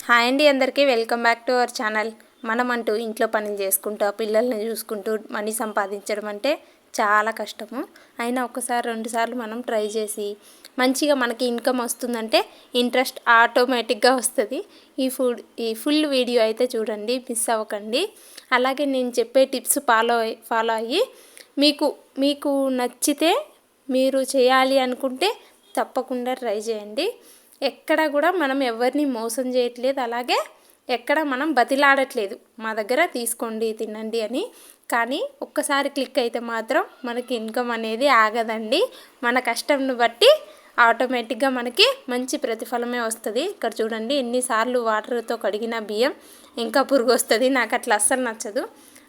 Hi అండి, అందరికీ welcome back to our channel. మనం అంటూ ఇంట్లో పనులు చేసుకుంటూ పిల్లల్ని చూసుకుంటూ మనీ సంపాదించడం అంటే చాలా కష్టము. అయినా ఒకసారి రెండు సార్లు మనం ట్రై చేసి మంచిగా మనకి ఇన్కమ్ వస్తుందంటే ఇంట్రెస్ట్ ఆటోమేటిక్గా వస్తుంది. ఈ ఫుల్ వీడియో అయితే చూడండి, మిస్ అవ్వకండి. అలాగే నేను చెప్పే టిప్స్ ఫాలో అయ్యి మీకు నచ్చితే మీరు చేయాలి అనుకుంటే తప్పకుండా ట్రై చేయండి. ఎక్కడ కూడా మనం ఎవరిని మోసం చేయట్లేదు, అలాగే ఎక్కడ మనం బతిలాడట్లేదు మా దగ్గర తీసుకోండి తినండి అని. కానీ ఒక్కసారి క్లిక్ అయితే మాత్రం మనకి ఇన్కమ్ అనేది ఆగదండి. మన కష్టంను బట్టి ఆటోమేటిక్గా మనకి మంచి ప్రతిఫలమే వస్తుంది. ఇక్కడ చూడండి, ఎన్నిసార్లు వాటర్తో కడిగిన బియ్యం ఇంకా పురుగు వస్తుంది. నాకు అట్లా అస్సలు నచ్చదు.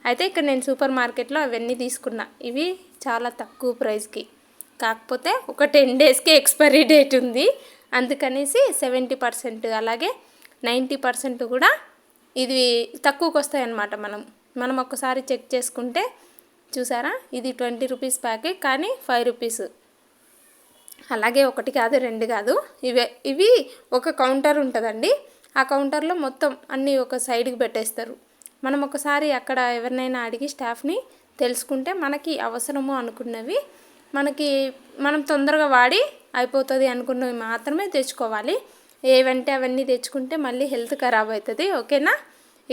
అయితే ఇక్కడ నేను సూపర్ మార్కెట్లో అవన్నీ తీసుకున్నా. ఇవి చాలా తక్కువ ప్రైస్కి, కాకపోతే ఒక 10 డేస్కి ఎక్స్పైరీ డేట్ ఉంది. అందుకనేసి 70% అలాగే 90% కూడా ఇది తక్కువకి వస్తాయి అన్నమాట. మనం ఒక్కసారి చెక్ చేసుకుంటే చూసారా, ఇది 20 రూపీస్ ప్యాకెట్, కానీ 5 రూపీస్. అలాగే ఒకటి కాదు, రెండు కాదు, ఇవి ఒక కౌంటర్ ఉంటుందండి. ఆ కౌంటర్లో మొత్తం అన్నీ ఒక సైడ్కి పెట్టేస్తారు. మనం ఒకసారి అక్కడ ఎవరినైనా అడిగి స్టాఫ్ని తెలుసుకుంటే మనకి అవసరము అనుకున్నవి మనం తొందరగా వాడి అయిపోతుంది అనుకున్నవి మాత్రమే తెచ్చుకోవాలి. ఏవంటే అవన్నీ తెచ్చుకుంటే మళ్ళీ హెల్త్ ఖరాబ్ అవుతుంది. ఓకేనా?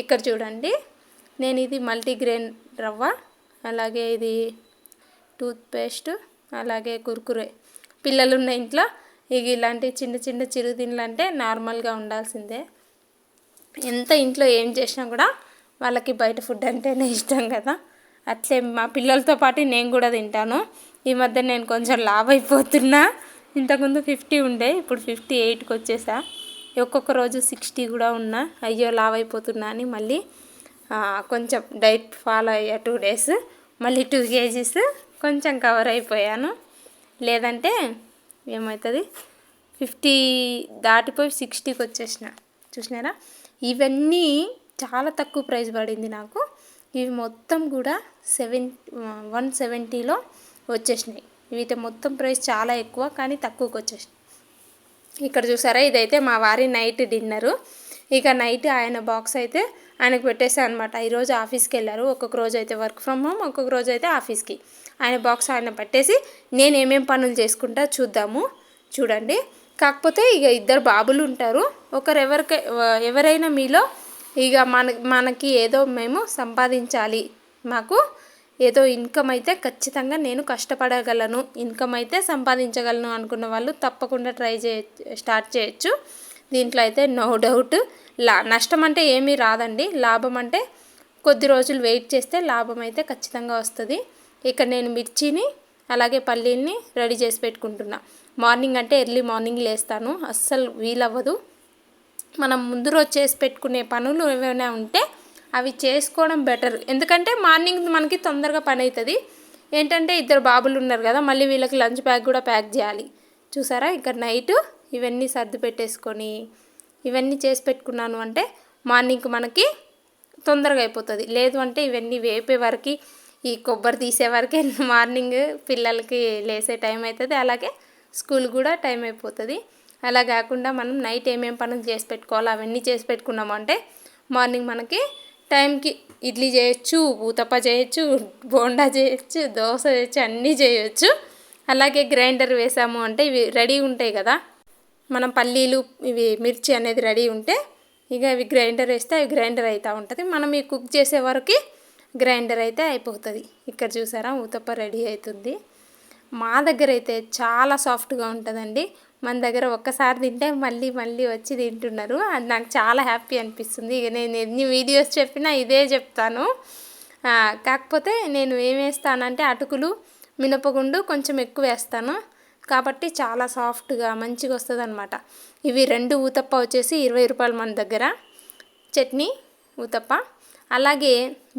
ఇక్కడ చూడండి, నేను ఇది మల్టీగ్రెయిన్ రవ్వ, అలాగే ఇది టూత్పేస్ట్, అలాగే కుర్కురే. పిల్లలు ఉన్న ఇంట్లో ఇలాంటి చిన్న చిన్న చిరుతిండ్లు అంటే నార్మల్గా ఉండాల్సిందే. ఎంత ఇంట్లో ఏం చేసినా కూడా వాళ్ళకి బయట ఫుడ్ అంటేనే ఇష్టం కదా. అట్లే మా పిల్లలతో పాటు నేను కూడా తింటాను. ఈ మధ్య నేను కొంచెం లావ్ అయిపోతున్నా. ఇంతకుముందు 50 ఉండే, ఇప్పుడు 58కి వచ్చేసా. ఒక్కొక్క రోజు 60 కూడా ఉన్నా. అయ్యో లావ్ అయిపోతున్నా అని మళ్ళీ కొంచెం డైట్ ఫాలో అయ్యా 2 డేస్. మళ్ళీ 2 kgs కొంచెం కవర్ అయిపోయాను. లేదంటే ఏమవుతుంది, 50 దాటిపోయి 60కి వచ్చేసిన. చూసినారా, ఇవన్నీ చాలా తక్కువ ప్రైస్ పడింది నాకు. ఇవి మొత్తం కూడా 170లో వచ్చేసినాయి. వీటి మొత్తం ప్రైస్ చాలా ఎక్కువ, కానీ తక్కువకి వచ్చేసినాయి. ఇక్కడ చూసారా, ఇదైతే మా వారి నైట్ డిన్నరు. ఇక నైట్ ఆయన బాక్స్ అయితే ఆయనకు పెట్టేసాను అనమాట. ఈరోజు ఆఫీస్కి వెళ్ళారు. ఒక్కొక్క రోజు అయితే వర్క్ ఫ్రమ్ హోమ్, ఒక్కొక్క రోజు అయితే ఆఫీస్కి. ఆయన బాక్స్ ఆయన పెట్టేసి నేను ఏమేం పనులు చేసుకుంటా చూడండి. కాకపోతే ఇక 2 బాబులు ఉంటారు. ఎవరైనా మీలో ఇక మనకి ఏదో మేము సంపాదించాలి, మాకు ఏదో ఇన్కమ్ అయితే ఖచ్చితంగా నేను కష్టపడగలను, ఇన్కమ్ అయితే సంపాదించగలను అనుకున్న వాళ్ళు తప్పకుండా స్టార్ట్ చేయొచ్చు. దీంట్లో అయితే నో డౌట్ నష్టం అంటే ఏమీ రాదండి. లాభం అంటే కొద్ది రోజులు వెయిట్ చేస్తే లాభం అయితే ఖచ్చితంగా వస్తుంది. ఇక్కడ నేను మిర్చిని అలాగే పల్లీల్ని రెడీ చేసి పెట్టుకుంటున్నా. మార్నింగ్ అంటే ఎర్లీ మార్నింగ్ లేస్తాను, అస్సలు వీలవ్వదు. మనం ముందు రోజు చేసి పెట్టుకునే పనులు ఏమైనా ఉంటే అవి చేసుకోవడం బెటర్. ఎందుకంటే మార్నింగ్ మనకి తొందరగా పని అవుతుంది. ఏంటంటే 2 బాబులు ఉన్నారు కదా, మళ్ళీ వీళ్ళకి లంచ్ బ్యాగ్ కూడా ప్యాక్ చేయాలి. చూసారా, ఇక్కడ నైట్ ఇవన్నీ సర్ది పెట్టేసుకొని ఇవన్నీ చేసి పెట్టుకున్నాను అంటే మార్నింగ్ మనకి తొందరగా అయిపోతుంది. లేదు అంటే ఇవన్నీ వేపే వరకు, ఈ కొబ్బరి తీసే వరకే మార్నింగ్ పిల్లలకి లేసే టైం అవుతుంది, అలాగే స్కూల్ కూడా టైం అయిపోతుంది. అలా కాకుండా మనం నైట్ ఏమేం పనులు చేసి పెట్టుకోవాలో అవన్నీ చేసి పెట్టుకున్నామంటే మార్నింగ్ మనకి టైంకి ఇడ్లీ చేయొచ్చు, ఊతప్ప చేయొచ్చు, బోండా చేయొచ్చు, దోశ చేయొచ్చు, అన్నీ చేయొచ్చు. అలాగే గ్రైండర్ వేసాము అంటే ఇవి రెడీ ఉంటాయి కదా, మనం పల్లీలు ఇవి మిర్చి అనేది రెడీ ఉంటే ఇక ఇవి గ్రైండర్ వేస్తే అవి గ్రైండర్ అవుతూ ఉంటుంది. మనం ఈ కుక్ చేసే వరకు గ్రైండర్ అయితే అయిపోతుంది. ఇక్కడ చూసారా, ఊతప్ప రెడీ అవుతుంది. మా దగ్గర అయితే చాలా సాఫ్ట్గా ఉంటుందండి. మన దగ్గర ఒక్కసారి తింటే మళ్ళీ వచ్చి తింటున్నారు. అది నాకు చాలా హ్యాపీ అనిపిస్తుంది. ఇక నేను ఎన్ని వీడియోస్ చెప్పినా ఇదే చెప్తాను. కాకపోతే నేను ఏం వేస్తానంటే అటుకులు, మినపగుండు కొంచెం ఎక్కువ వేస్తాను, కాబట్టి చాలా సాఫ్ట్గా మంచిగా వస్తుంది అనమాట. ఇవి 2 ఊతప్ప వచ్చేసి 20 రూపాయలు మన దగ్గర. చట్నీ, ఊతప్ప, అలాగే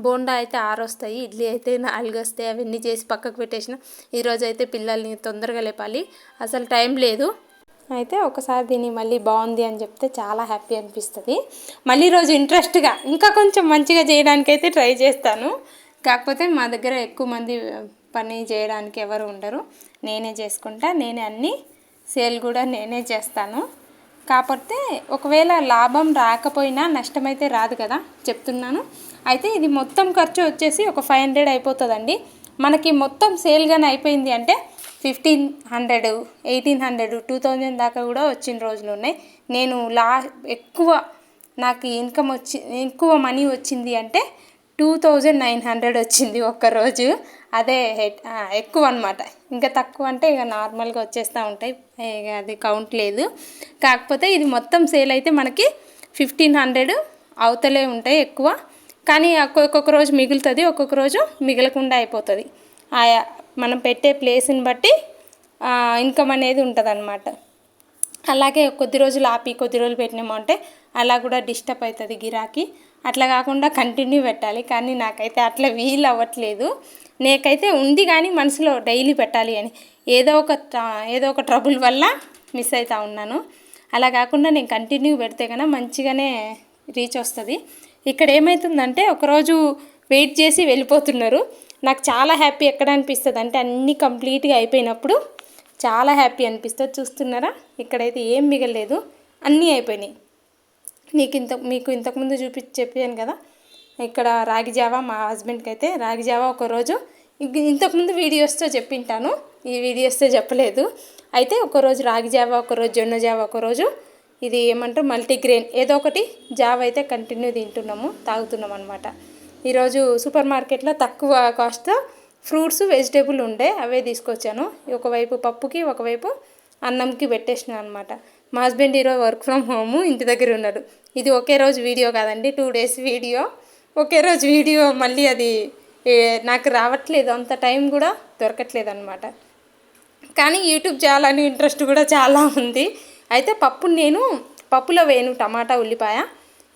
బోండా అయితే 6 వస్తాయి, ఇడ్లీ అయితే 4 వస్తాయి. అవన్నీ చేసి పక్కకు పెట్టేసిన. ఈరోజు అయితే పిల్లల్ని తొందరగా లేపాలి, అసలు టైం లేదు. అయితే ఒకసారి దీన్ని మళ్ళీ బాగుంది అని చెప్తే చాలా హ్యాపీ అనిపిస్తుంది. మళ్ళీ రోజు ఇంట్రెస్ట్గా ఇంకా కొంచెం మంచిగా చేయడానికైతే ట్రై చేస్తాను. కాకపోతే మా దగ్గర ఎక్కువ మంది పని చేయడానికి ఎవరు ఉండరు, నేనే చేసుకుంటా. నేనే అన్నీ సేల్ కూడా నేనే చేస్తాను. కాకపోతే ఒకవేళ లాభం రాకపోయినా నష్టమైతే రాదు కదా చెప్తున్నాను. అయితే ఇది మొత్తం ఖర్చు వచ్చేసి ఒక 500 అయిపోతుందండి. మనకి మొత్తం సేల్గానే అయిపోయింది అంటే 1500, 1800, 2000 దాకా కూడా వచ్చిన రోజులు ఉన్నాయి. నేను ఎక్కువ నాకు ఎక్కువ మనీ వచ్చింది అంటే 2900 వచ్చింది ఒక్కరోజు. అదే ఎక్కువ అనమాట. ఇంకా తక్కువ అంటే ఇక నార్మల్గా వచ్చేస్తూ ఉంటాయి, ఇక అది కౌంట్ లేదు. కాకపోతే ఇది మొత్తం సేల్ అయితే మనకి 1500 అవతలే ఉంటాయి ఎక్కువ. కానీ ఒక్కొక్క రోజు మిగులుతుంది, ఒక్కొక్క రోజు మిగలకుండా అయిపోతుంది. మనం పెట్టే ప్లేస్ని బట్టి ఇన్కమ్ అనేది ఉంటుంది అన్నమాట. అలాగే కొద్ది రోజులు ఆపి కొద్ది రోజులు పెట్టినాము అంటే అలా కూడా డిస్టర్బ్ అవుతుంది గిరాకీ. అట్లా కాకుండా కంటిన్యూ పెట్టాలి. కానీ నాకైతే అట్లా వీలు అవ్వట్లేదు. నాకైతే ఉంది కానీ మనసులో డైలీ పెట్టాలి అని ఏదో ఒక ట్రబుల్ వల్ల మిస్ అవుతూ ఉన్నాను. అలా కాకుండా నేను కంటిన్యూ పెడితే కన్నా మంచిగానే రీచ్ వస్తుంది. ఇక్కడ ఏమవుతుందంటే ఒకరోజు వెయిట్ చేసి వెళ్ళిపోతున్నారు. నాకు చాలా హ్యాపీ ఎక్కడ అనిపిస్తుంది అంటే అన్నీ కంప్లీట్గా అయిపోయినప్పుడు చాలా హ్యాపీ అనిపిస్తుంది. చూస్తున్నారా, ఇక్కడైతే ఏం మిగలలేదు, అన్నీ అయిపోయినాయి. మీకు ఇంతకుముందు చెప్పాను కదా, ఇక్కడ రాగి జావా మా హస్బెండ్కి అయితే రాగి జావా ఒకరోజు ఇంతకుముందు వీడియోస్తో చెప్పింటాను, ఈ వీడియోస్తో చెప్పలేదు. అయితే ఒకరోజు రాగి జావా, ఒకరోజు జొన్న జావా, ఒకరోజు ఇది ఏమంటారు మల్టీగ్రెయిన్ ఏదో ఒకటి జావా అయితే కంటిన్యూ తాగుతున్నాం అనమాట. ఈరోజు సూపర్ మార్కెట్లో తక్కువ కాస్ట్ ఫ్రూట్స్ వెజిటేబుల్ ఉండే అవే తీసుకొచ్చాను. ఒకవైపు పప్పుకి ఒకవైపు అన్నంకి పెట్టేసినాను అనమాట. మా హస్బెండ్ ఈరోజు వర్క్ ఫ్రమ్ హోము, ఇంటి దగ్గర ఉన్నాడు. ఇది ఒకే రోజు వీడియో కాదండి, 2 days వీడియో. ఒకే రోజు వీడియో మళ్ళీ అది నాకు రావట్లేదు, అంత టైం కూడా దొరకట్లేదు అనమాట. కానీ యూట్యూబ్ చేయాలని ఇంట్రెస్ట్ కూడా చాలా ఉంది. అయితే నేను పప్పులో వేయను టమాటా ఉల్లిపాయ,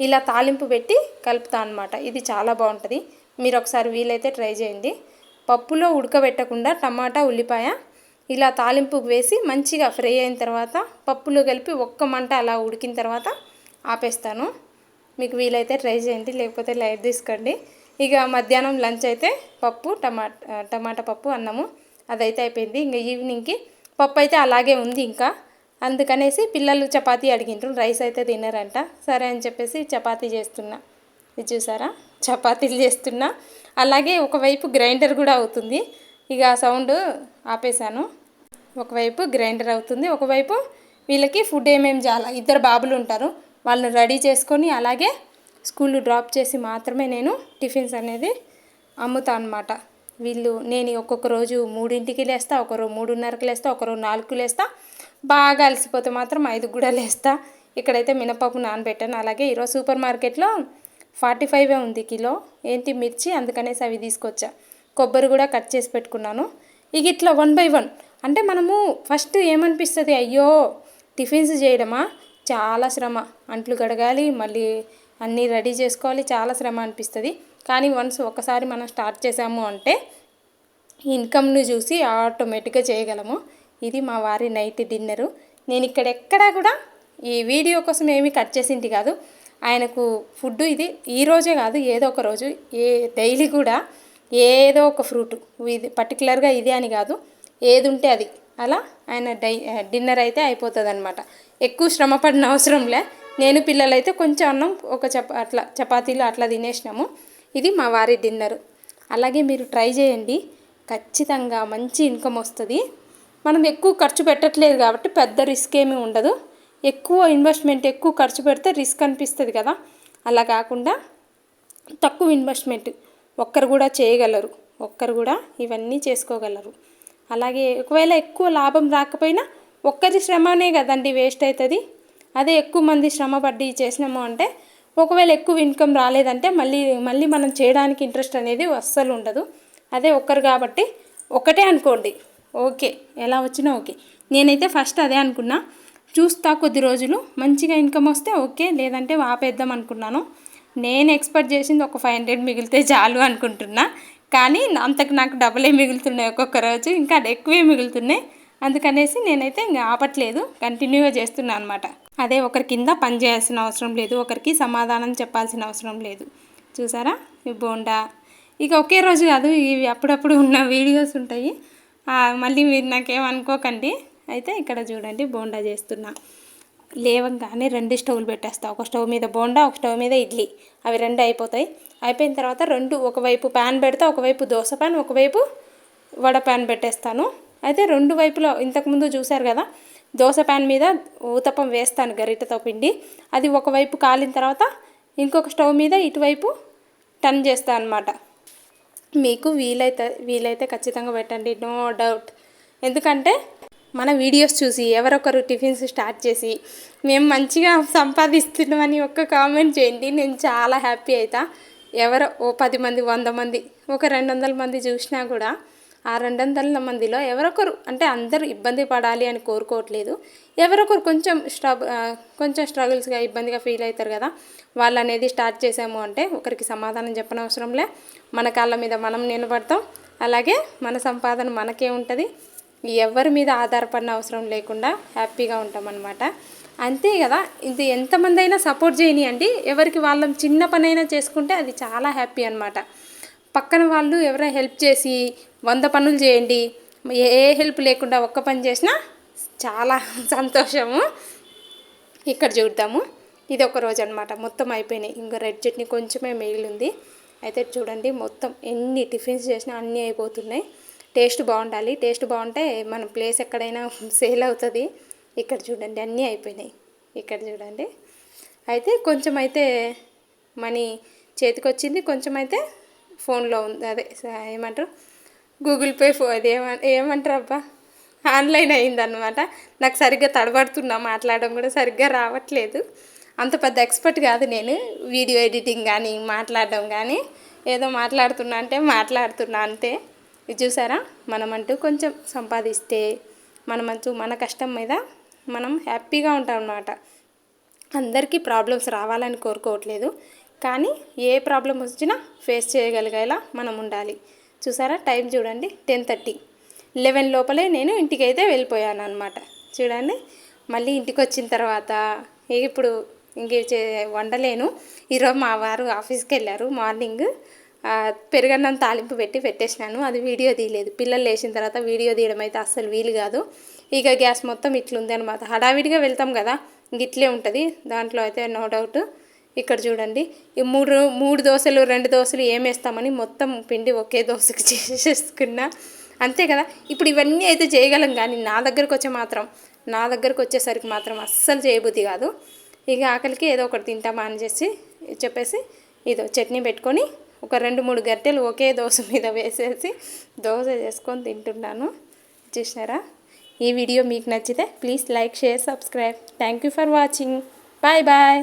ఇలా తాలింపు పెట్టి కలుపుతాను అనమాట. ఇది చాలా బాగుంటుంది. మీరు ఒకసారి వీలైతే ట్రై చేయండి. పప్పులో ఉడకబెట్టకుండా టమాటా ఉల్లిపాయ ఇలా తాలింపు వేసి మంచిగా ఫ్రై అయిన తర్వాత పప్పులో కలిపి ఒక్క మంట అలా ఉడికిన తర్వాత ఆపేస్తాను. మీకు వీలైతే ట్రై చేయండి, లేకపోతే లైట్ తీసుకోండి. ఇక మధ్యాహ్నం లంచ్ అయితే పప్పు టమాటా పప్పు అన్నము అదైతే అయిపోయింది. ఇంకా ఈవినింగ్కి పప్పు అయితే అలాగే ఉంది ఇంకా. అందుకనేసి పిల్లలు చపాతీ అడిగిండ్రు, రైస్ అయితే తిన్నారంట. సరే అని చెప్పేసి చపాతీ చేస్తున్నా. ఇది చూసారా, చపాతీలు చేస్తున్నా. అలాగే ఒకవైపు గ్రైండర్ కూడా అవుతుంది. ఇక సౌండ్ ఆపేశాను. ఒకవైపు గ్రైండర్ అవుతుంది, ఒకవైపు వీళ్ళకి ఫుడ్ ఏమేమి చేయాలి. 2 బాబులు ఉంటారు, వాళ్ళని రెడీ చేసుకొని అలాగే స్కూల్ డ్రాప్ చేసి మాత్రమే నేను టిఫిన్స్ అనేది అమ్ముతాను అనమాట. నేను ఒక్కొక్క రోజు 3ంటికి లేస్తా, ఒకరోజు 3:30కి లేస్తా, ఒకరోజు 4కి లేస్తా. బాగా అలసిపోతే మాత్రం 5కి కూడా లేస్తా. ఇక్కడైతే మినపప్పు నానబెట్టాను. అలాగే ఈరోజు సూపర్ మార్కెట్లో 45 ఉంది కిలో మిర్చి, అందుకనేసి అవి తీసుకొచ్చా. కొబ్బరి కూడా కట్ చేసి పెట్టుకున్నాను. ఇక ఇట్లా 1 by 1 అంటే మనము ఫస్ట్ ఏమనిపిస్తుంది, అయ్యో టిఫిన్స్ చేయడమా చాలా శ్రమ, అంట్లు కడగాలి, మళ్ళీ అన్నీ రెడీ చేసుకోవాలి, చాలా శ్రమ అనిపిస్తుంది. కానీ ఒకసారి మనం స్టార్ట్ చేసాము అంటే ఇన్కమ్ని చూసి ఆటోమేటిక్గా చేయగలము. ఇది మా వారి నైట్ డిన్నరు. నేను ఎక్కడా కూడా ఈ వీడియో కోసం ఏమీ కట్ చేసింది కాదు. ఆయనకు ఫుడ్ ఇది ఈరోజే కాదు, ఏదో ఒక రోజు డైలీ కూడా ఏదో ఒక ఫ్రూట్, ఇది పర్టికులర్గా ఇది అని కాదు, ఏది ఉంటే అది అలా ఆయన డిన్నర్ అయితే అయిపోతుంది అనమాట. ఎక్కువ శ్రమ పడిన అవసరంలే. నేను పిల్లలైతే కొంచెం అన్నం చపాతీలు అట్లా తినేసినాము. ఇది మా వారి డిన్నరు. అలాగే మీరు ట్రై చేయండి, ఖచ్చితంగా మంచి ఇన్కమ్ వస్తుంది. మనం ఎక్కువ ఖర్చు పెట్టట్లేదు కాబట్టి పెద్ద రిస్క్ ఏమీ ఉండదు. ఎక్కువ ఇన్వెస్ట్మెంట్ ఎక్కువ ఖర్చు పెడితే రిస్క్ అనిపిస్తుంది కదా, అలా కాకుండా తక్కువ ఇన్వెస్ట్మెంట్ ఒక్కరు కూడా చేయగలరు, ఒక్కరు కూడా ఇవన్నీ చేసుకోగలరు. అలాగే ఒకవేళ ఎక్కువ లాభం రాకపోయినా ఒక్కరి శ్రమనే కదండి వేస్ట్ అవుతుంది. అదే ఎక్కువ మంది శ్రమ పడి చేసినాము అంటే ఒకవేళ ఎక్కువ ఇన్కమ్ రాలేదంటే మళ్ళీ మనం చేయడానికి ఇంట్రెస్ట్ అనేది అస్సలు ఉండదు. అదే ఒక్కరు కాబట్టి ఒకటే అనుకోండి, ఓకే ఎలా వచ్చినా ఓకే. నేనైతే ఫస్ట్ అదే అనుకున్నా, చూస్తా కొద్ది రోజులు మంచిగా ఇన్కమ్ వస్తే ఓకే, లేదంటే ఆపేద్దాం అనుకున్నాను. నేను ఎక్స్పెక్ట్ చేసింది ఒక 500 మిగిలితే చాలు అనుకుంటున్నా. కానీ అంతకు నాకు డబులే మిగులుతున్నాయి ఒక్కొక్క రోజు, ఇంకా ఎక్కువే మిగులుతున్నాయి. అందుకనేసి నేనైతే ఇంకా ఆపట్లేదు, కంటిన్యూగా చేస్తున్నాను అనమాట. అదే ఒకరి కింద పని చేయాల్సిన అవసరం లేదు, ఒకరికి సమాధానం చెప్పాల్సిన అవసరం లేదు. చూసారా ఈ బోండా, ఇక ఒకే రోజు కాదు, ఇవి అప్పుడప్పుడు ఉన్న వీడియోస్ ఉంటాయి. మళ్ళీ మీరు నాకేమనుకోకండి. అయితే ఇక్కడ చూడండి బోండా చేస్తున్నా. లేవంగానే 2 స్టవ్లు పెట్టేస్తా. ఒక స్టవ్ మీద బోండా, ఒక స్టవ్ మీద ఇడ్లీ. అవి 2 అయిపోతాయి. అయిపోయిన తర్వాత ఒకవైపు ప్యాన్ పెడతా, ఒకవైపు దోశ ప్యాన్, ఒకవైపు వడ ప్యాన్ పెట్టేస్తాను. అయితే 2 వైపులో ఇంతకుముందు చూశారు కదా, దోశ ప్యాన్ మీద ఊతప్పం వేస్తాను గరిటెతో పిండి. అది ఒకవైపు కాలిన తర్వాత ఇంకొక స్టవ్ మీద ఇటువైపు టర్న్ చేస్తాను అన్నమాట. మీకు వీలైతే ఖచ్చితంగా పెట్టండి, నో డౌట్. ఎందుకంటే మన వీడియోస్ చూసి ఎవరొకరు టిఫిన్స్ స్టార్ట్ చేసి మేము మంచిగా సంపాదిస్తున్నామని ఒక్క కామెంట్ చేయండి, నేను చాలా హ్యాపీ అవుతా. ఎవరో ఓ 10 మంది, 100 మంది, ఒక 200 మంది చూసినా కూడా ఆ 200 మందిలో ఎవరొకరు, అంటే అందరూ ఇబ్బంది పడాలి అని కోరుకోవట్లేదు, ఎవరొకరు కొంచెం స్ట్రగుల్స్గా ఇబ్బందిగా ఫీల్ అవుతారు కదా, వాళ్ళు అనేది స్టార్ట్ చేసాము అంటే ఒకరికి సమాధానం చెప్పనవసరంలే, మన కాళ్ళ మీద మనం నిలబడతాం. అలాగే మన సంపాదన మనకే ఉంటుంది, ఎవరి మీద ఆధారపడిన అవసరం లేకుండా హ్యాపీగా ఉంటాం అన్నమాట. అంతే కదా, ఇది ఎంతమంది అయినా సపోర్ట్ చేయనియండి, ఎవరికి వాళ్ళం చిన్న పనైనా చేసుకుంటే అది చాలా హ్యాపీ అన్నమాట. పక్కన వాళ్ళు ఎవరైనా హెల్ప్ చేసి 100 పనులు చేయండి, ఏ హెల్ప్ లేకుండా ఒక్క పని చేసినా చాలా సంతోషము. ఇక్కడ చూద్దాము, ఇది ఒక రోజు అనమాట. మొత్తం అయిపోయినాయి, ఇంకా రెడ్ చట్నీ కొంచెమే మిగిలింది. అయితే చూడండి, మొత్తం ఎన్ని టిఫిన్స్ చేసినా అన్నీ అయిపోతున్నాయి. టేస్ట్ బాగుండాలి, టేస్ట్ బాగుంటే మన ప్లేస్ ఎక్కడైనా సేల్ అవుతుంది. ఇక్కడ చూడండి అన్నీ అయిపోయినాయి. ఇక్కడ చూడండి, అయితే కొంచెం అయితే మనీ చేతికి వచ్చింది, కొంచెం అయితే ఫోన్లో ఉంది, అదే ఏమంటారు గూగుల్ పే, అది ఏమంటారు అబ్బా, ఆన్లైన్ అయిందన్నమాట. నాకు సరిగ్గా తడబడుతున్నా, మాట్లాడడం కూడా సరిగ్గా రావట్లేదు. అంత పెద్ద ఎక్స్పర్ట్ కాదు నేను వీడియో ఎడిటింగ్ కానీ మాట్లాడడం కానీ, ఏదో మాట్లాడుతున్నా అంతే. ఇది చూసారా, మనమంటూ కొంచెం సంపాదిస్తే మన కష్టం మీద మనం హ్యాపీగా ఉంటాం అన్నమాట. అందరికీ ప్రాబ్లమ్స్ రావాలని కోరుకోవట్లేదు, కానీ ఏ ప్రాబ్లం వచ్చినా ఫేస్ చేయగలిగేలా మనం ఉండాలి. చూసారా, టైం చూడండి 10:30, 11 లోపలే నేను ఇంటికి అయితే వెళ్ళిపోయాను అనమాట. చూడండి, మళ్ళీ ఇంటికి వచ్చిన తర్వాత ఇప్పుడు వండలేను. ఈరోజు మా వారు ఆఫీస్కి వెళ్ళారు. మార్నింగ్ పెరుగన్నం తాలింపు పెట్టేసినాను, అది వీడియో తీయలేదు. పిల్లలు లేచిన తర్వాత వీడియో తీయడం అయితే అస్సలు వీలు కాదు. ఇక గ్యాస్ మొత్తం ఇట్లుంది అనమాట. హడావిడిగా వెళ్తాం కదా, ఇట్లే ఉంటుంది, దాంట్లో అయితే నో డౌట్. ఇక్కడ చూడండి, ఈ మూడు దోశలు 2 దోశలు ఏమేస్తామని మొత్తం పిండి ఒకే దోశకి చేసేసుకున్నా. అంతే కదా, ఇప్పుడు ఇవన్నీ అయితే చేయగలం, కానీ నా దగ్గరకు వచ్చేసరికి మాత్రం అస్సలు చేయబుద్ధి కాదు. ఇక ఆకలికి ఏదో ఒకటి తింటామా అని చెప్పేసి ఇదో చట్నీ పెట్టుకొని ఒక 2-3 గరిటెలు ఒకే దోశ మీద వేసేసి దోశ చేసుకొని తింటున్నాను. చూసినారా, ఈ వీడియో మీకు నచ్చితే please like, share, subscribe. Thank you for watching. Bye bye.